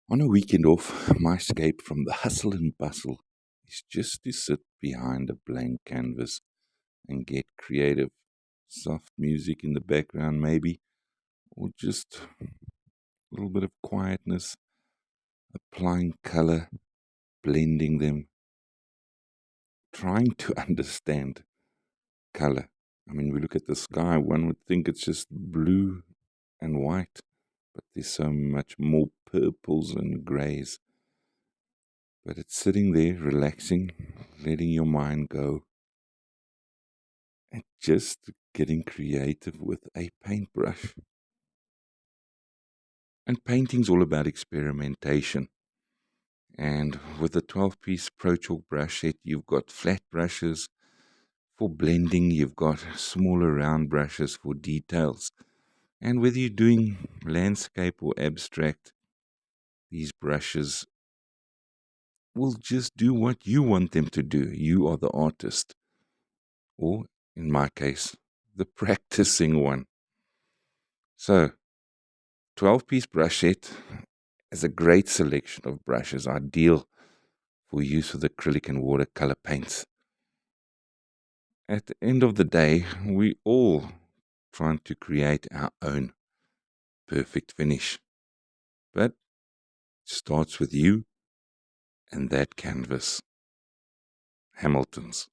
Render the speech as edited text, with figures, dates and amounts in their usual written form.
On a weekend off, my escape from the hustle and bustle is just to sit behind a blank canvas and get creative. Soft music in the background, maybe, or just a little bit of quietness, applying color, blending them, trying to understand color. I mean, we look at the sky, one would think it's just blue and white, but there's so much more purples and grays. But it's sitting there, relaxing, letting your mind go, and just getting creative with a paintbrush. And painting's all about experimentation. And with the 12-piece Pro Chalk brush set, you've got flat brushes for blending, you've got smaller round brushes for details. And whether you're doing landscape or abstract, these brushes will just do what you want them to do. You are the artist, or in my case, the practicing one. So, 12-piece brush set is a great selection of brushes, ideal for use with acrylic and watercolor paints. At the end of the day, we all trying to create our own perfect finish. But it starts with you and that canvas. Hamilton's.